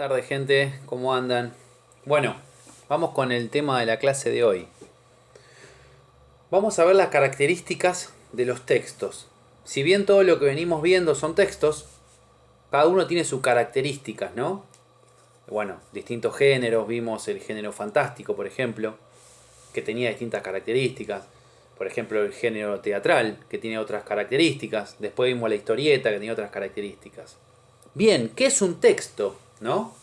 Tardes, gente, ¿cómo andan? Bueno, vamos con el tema de la clase de hoy. Vamos a ver las características de los textos. Si bien todo lo que venimos viendo son textos, cada uno tiene sus características, ¿no? Bueno, distintos géneros, vimos el género fantástico, por ejemplo, que tenía distintas características. Por ejemplo, el género teatral, que tiene otras características. Después vimos la historieta, que tiene otras características. Bien, ¿qué es un texto? ¿No?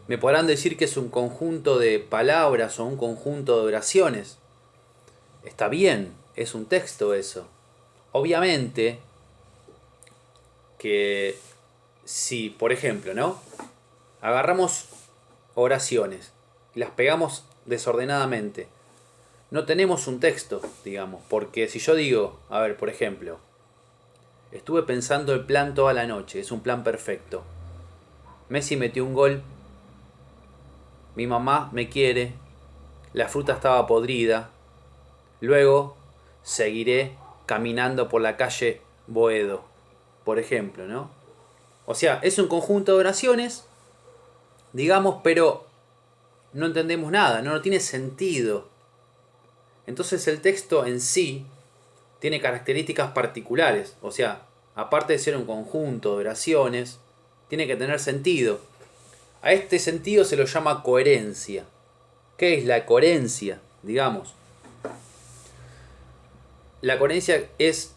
Me podrán decir que es un conjunto de palabras o un conjunto de oraciones. Está bien, es un texto eso. Obviamente que si, por ejemplo, ¿no? Agarramos oraciones y las pegamos desordenadamente, no tenemos un texto, digamos, porque si yo digo, a ver, por ejemplo, estuve pensando el plan toda la noche, es un plan perfecto. Messi metió un gol, mi mamá me quiere, la fruta estaba podrida, luego seguiré caminando por la calle Boedo, por ejemplo, ¿no? O sea, es un conjunto de oraciones, digamos, pero no entendemos nada, no tiene sentido. Entonces el texto en sí tiene características particulares, o sea, aparte de ser un conjunto de oraciones, tiene que tener sentido. A este sentido se lo llama coherencia. ¿Qué es la coherencia? Digamos, la coherencia es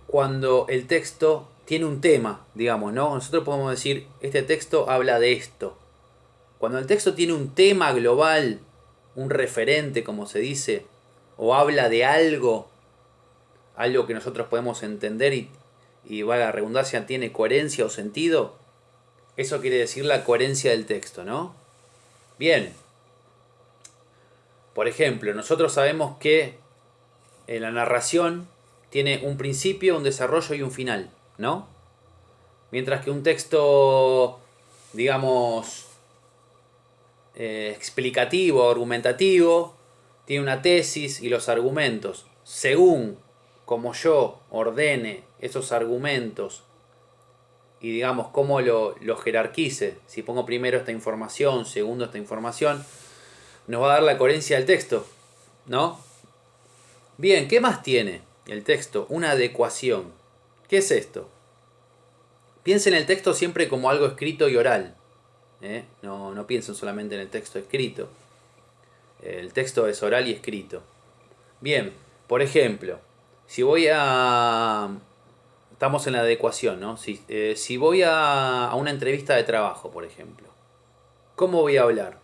cuando el texto tiene un tema, digamos, ¿no? Nosotros podemos decir, este texto habla de esto. Cuando el texto tiene un tema global, un referente, como se dice, o habla de algo, algo que nosotros podemos entender y valga la redundancia, tiene coherencia o sentido, eso quiere decir la coherencia del texto, ¿no? Bien, por ejemplo, nosotros sabemos que en la narración tiene un principio, un desarrollo y un final, ¿no? Mientras que un texto, digamos, explicativo, argumentativo, tiene una tesis y los argumentos. Según como yo ordene esos argumentos y digamos cómo lo jerarquice, si pongo primero esta información, segundo esta información, nos va a dar la coherencia del texto, ¿no? Bien, ¿qué más tiene el texto? Una adecuación. ¿Qué es esto? Piensen el texto siempre como algo escrito y oral. No piensen solamente en el texto escrito. El texto es oral y escrito. Bien, por ejemplo, si voy a... Estamos en la adecuación, ¿no? Si voy a una entrevista de trabajo, por ejemplo, ¿cómo voy a hablar?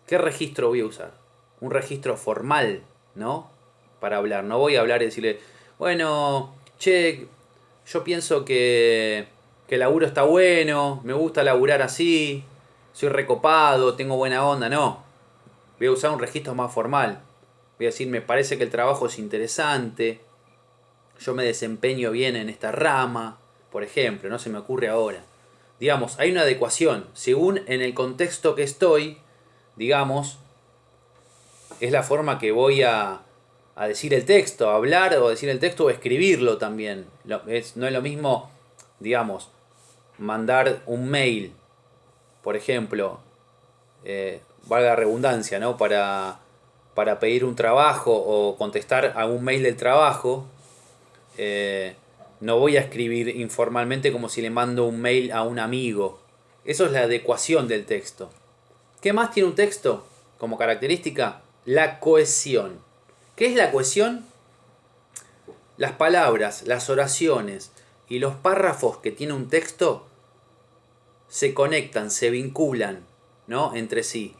¿Qué registro voy a usar? Un registro formal, ¿no? Para hablar. No voy a hablar y decirle, bueno, che, yo pienso que el laburo está bueno, me gusta laburar así, soy recopado, tengo buena onda. No, voy a usar un registro más formal. Voy a decir, me parece que el trabajo es interesante, yo me desempeño bien en esta rama, por ejemplo, no se me ocurre ahora. Digamos, hay una adecuación. Según en el contexto que estoy, digamos, es la forma que voy a decir el texto, a hablar o decir el texto o escribirlo también. No es lo mismo, digamos, mandar un mail, por ejemplo, valga la redundancia, ¿no? Para pedir un trabajo o contestar a un mail del trabajo. No voy a escribir informalmente como si le mando un mail a un amigo. Eso es la adecuación del texto. ¿Qué más tiene un texto como característica? La cohesión. ¿Qué es la cohesión? Las palabras, las oraciones y los párrafos que tiene un texto se conectan, se vinculan, ¿no? Entre sí.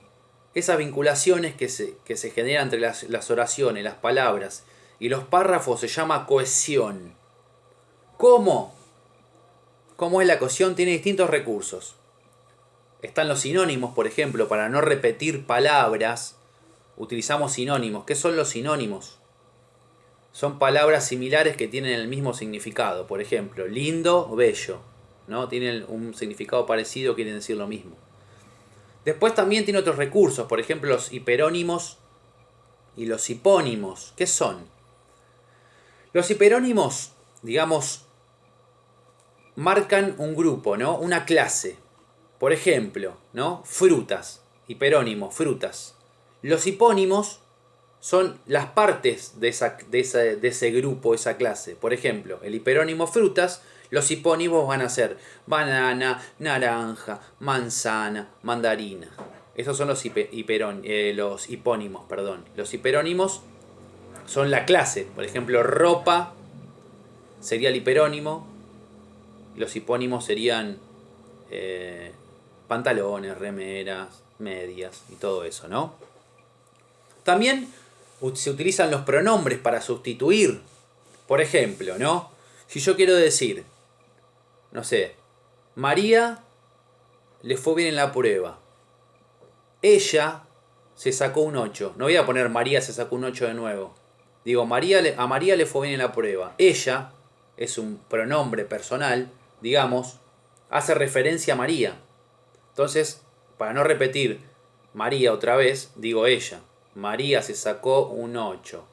Esas vinculaciones que se generan entre las oraciones, las palabras y los párrafos se llama cohesión. ¿Cómo? ¿Cómo es la cohesión? Tiene distintos recursos. Están los sinónimos, por ejemplo, para no repetir palabras, utilizamos sinónimos. ¿Qué son los sinónimos? Son palabras similares que tienen el mismo significado. Por ejemplo, lindo, bello, ¿no? Tienen un significado parecido, quieren decir lo mismo. Después también tiene otros recursos, por ejemplo, los hiperónimos y los hipónimos. ¿Qué son? Los hiperónimos, digamos, marcan un grupo, ¿no? Una clase. Por ejemplo, ¿no? Frutas, hiperónimo, frutas. Los hipónimos son las partes de ese grupo, esa clase. Por ejemplo, el hiperónimo frutas, los hipónimos van a ser banana, naranja, manzana, mandarina. Esos son los hipónimos, perdón. Los hiperónimos son la clase. Por ejemplo, ropa sería el hiperónimo. Los hipónimos serían pantalones, remeras, medias y todo eso, ¿no? También se utilizan los pronombres para sustituir. Por ejemplo, ¿no? Si yo quiero decir, no sé, María le fue bien en la prueba. Ella se sacó un 8. No voy a poner María se sacó un 8 de nuevo. Digo, a María le fue bien en la prueba. Ella es un pronombre personal, digamos, hace referencia a María. Entonces, para no repetir María otra vez, digo ella. María se sacó un 8.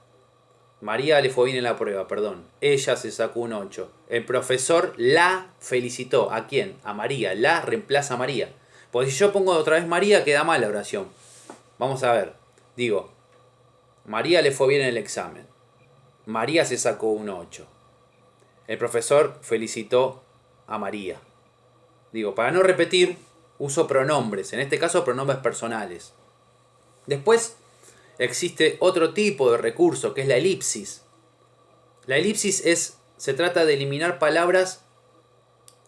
María le fue bien en la prueba, perdón. Ella se sacó un 8. El profesor la felicitó. ¿A quién? A María. La reemplaza a María. Porque si yo pongo otra vez María, queda mal la oración. Vamos a ver. Digo, María le fue bien en el examen. María se sacó un 8. El profesor felicitó a María. Digo, para no repetir, uso pronombres. En este caso, pronombres personales. Después existe otro tipo de recurso, que es la elipsis. La elipsis se trata de eliminar palabras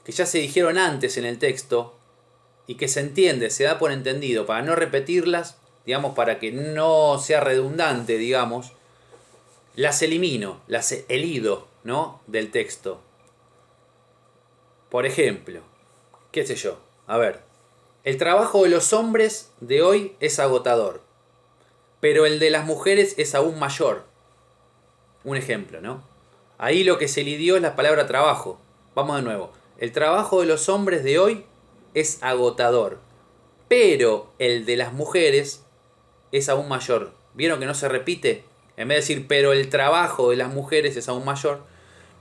que ya se dijeron antes en el texto y que se entiende, se da por entendido, para no repetirlas, digamos, para que no sea redundante, digamos, las elimino, las elido, ¿no? Del texto. Por ejemplo, qué sé yo, a ver, el trabajo de los hombres de hoy es agotador, pero el de las mujeres es aún mayor. Un ejemplo, ¿no? Ahí lo que se elidió es la palabra trabajo. Vamos de nuevo. El trabajo de los hombres de hoy es agotador, pero el de las mujeres es aún mayor. ¿Vieron que no se repite? En vez de decir, pero el trabajo de las mujeres es aún mayor,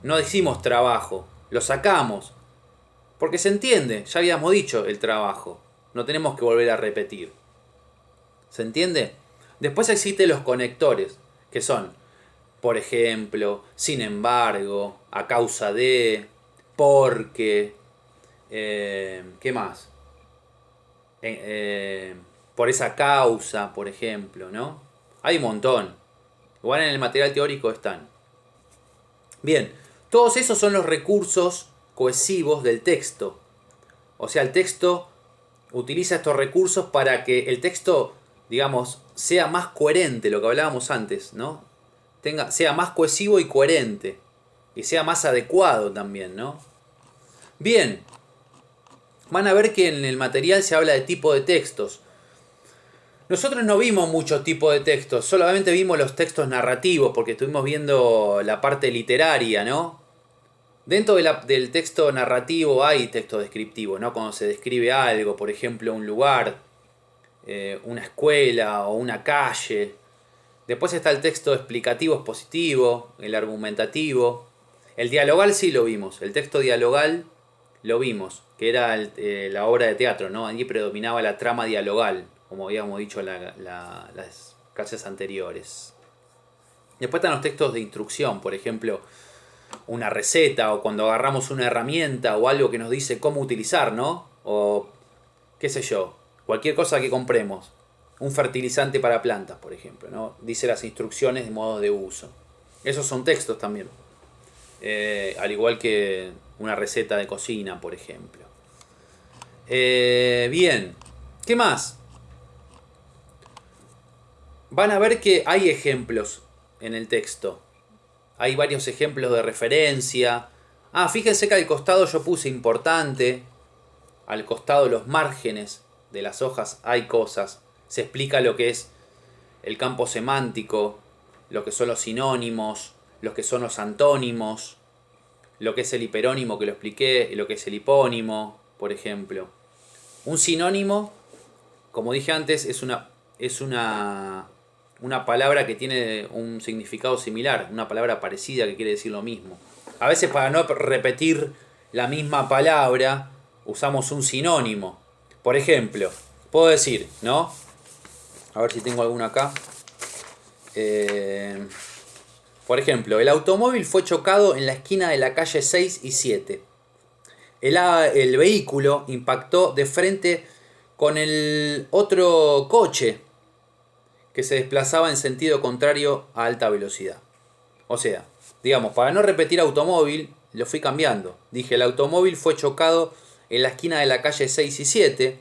no decimos trabajo, lo sacamos. Porque se entiende, ya habíamos dicho el trabajo. No tenemos que volver a repetir. ¿Se entiende? Después existen los conectores, que son, por ejemplo, sin embargo, a causa de, porque, ¿qué más? Por esa causa, por ejemplo, ¿no? Hay un montón. Igual en el material teórico están. Bien, todos esos son los recursos cohesivos del texto. O sea, el texto utiliza estos recursos para que el texto, digamos, sea más coherente, lo que hablábamos antes, ¿no? Sea más cohesivo y coherente. Y sea más adecuado también, ¿no? Bien, van a ver que en el material se habla de tipo de textos. Nosotros no vimos muchos tipos de textos, solamente vimos los textos narrativos, porque estuvimos viendo la parte literaria, ¿no? Dentro del texto narrativo hay texto descriptivo, ¿no? Cuando se describe algo, por ejemplo, un lugar, una escuela o una calle. Después está el texto explicativo expositivo, el argumentativo. El dialogal sí lo vimos, el texto dialogal lo vimos, que era la obra de teatro, ¿no? Allí predominaba la trama dialogal, como habíamos dicho en las clases anteriores. Después están los textos de instrucción, por ejemplo, una receta o cuando agarramos una herramienta o algo que nos dice cómo utilizar, ¿no? O qué sé yo, cualquier cosa que compremos. Un fertilizante para plantas, por ejemplo, ¿no? Dice las instrucciones de modo de uso. Esos son textos también. Al igual que una receta de cocina, por ejemplo. Bien, ¿qué más? Van a ver que hay ejemplos en el texto. Hay varios ejemplos de referencia. Fíjense que al costado yo puse importante. Al costado, los márgenes de las hojas, hay cosas. Se explica lo que es el campo semántico, lo que son los sinónimos, lo que son los antónimos, lo que es el hiperónimo, que lo expliqué, y lo que es el hipónimo, por ejemplo. Un sinónimo, como dije antes, es una palabra que tiene un significado similar, una palabra parecida que quiere decir lo mismo. A veces, para no repetir la misma palabra, usamos un sinónimo. Por ejemplo, puedo decir, ¿no? A ver si tengo alguno acá. Por ejemplo, el automóvil fue chocado en la esquina de la calle 6 y 7. El vehículo impactó de frente con el otro coche que se desplazaba en sentido contrario a alta velocidad. O sea, digamos, para no repetir automóvil, lo fui cambiando. Dije, el automóvil fue chocado en la esquina de la calle 6 y 7.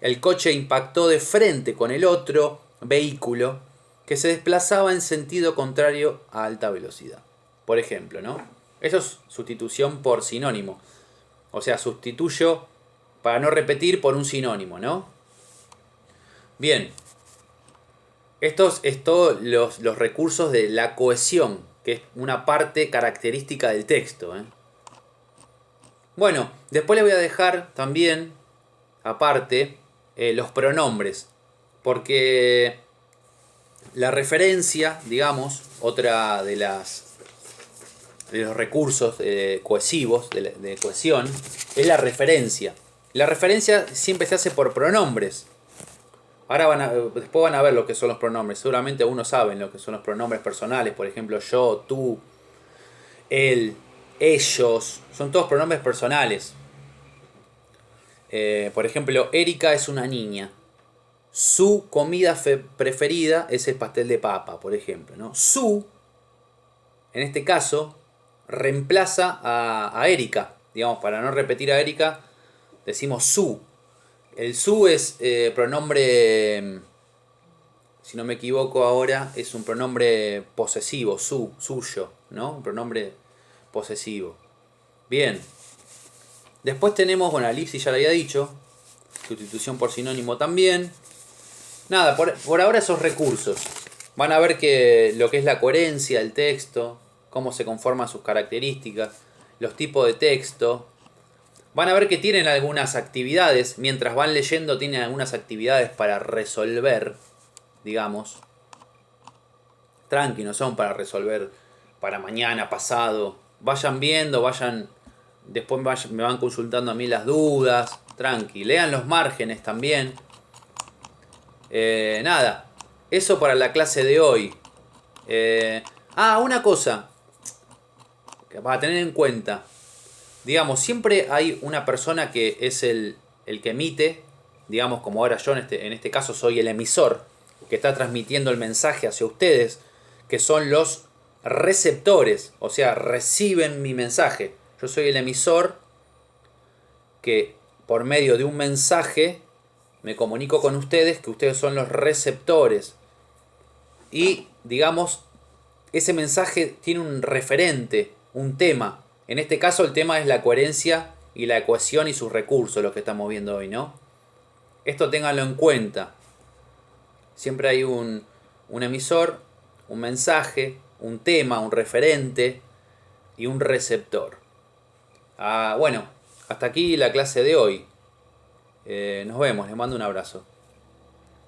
El coche impactó de frente con el otro vehículo que se desplazaba en sentido contrario a alta velocidad. Por ejemplo, ¿no? Eso es sustitución por sinónimo. O sea, sustituyo para no repetir por un sinónimo, ¿no? Bien. Estos es todos los recursos de la cohesión, que es una parte característica del texto, ¿eh? Bueno, después le voy a dejar también, aparte, los pronombres. Porque la referencia, digamos, otra de los recursos cohesivos, de cohesión, es la referencia. La referencia siempre se hace por pronombres. Ahora después van a ver lo que son los pronombres. Seguramente algunos saben lo que son los pronombres personales. Por ejemplo, yo, tú, él, ellos. Son todos pronombres personales. Por ejemplo, Erika es una niña. Su comida preferida es el pastel de papa, por ejemplo, ¿no? Su, en este caso, reemplaza a Erika. Digamos, para no repetir a Erika, decimos su. El su es pronombre, si no me equivoco ahora, es un pronombre posesivo, suyo, ¿no? Un pronombre posesivo. Bien. Después tenemos, bueno, elipsis ya lo había dicho, sustitución por sinónimo también. Nada, por ahora esos recursos. Van a ver que lo que es la coherencia del texto, cómo se conforman sus características, los tipos de texto. Van a ver que tienen algunas actividades, mientras van leyendo tienen algunas actividades para resolver, digamos. Tranqui, no son para resolver para mañana, pasado. Vayan viendo, después me van consultando a mí las dudas. Tranqui, lean los márgenes también. Nada, eso para la clase de hoy. Una cosa que para tener en cuenta. Digamos, siempre hay una persona que es el que emite, digamos, como ahora yo en este caso soy el emisor, que está transmitiendo el mensaje hacia ustedes, que son los receptores, o sea, reciben mi mensaje. Yo soy el emisor que por medio de un mensaje me comunico con ustedes, que ustedes son los receptores. Y, digamos, ese mensaje tiene un referente, un tema. En este caso el tema es la coherencia y la cohesión y sus recursos, los que estamos viendo hoy, ¿no? Esto ténganlo en cuenta. Siempre hay un emisor, un mensaje, un tema, un referente y un receptor. Bueno, hasta aquí la clase de hoy. Nos vemos, les mando un abrazo.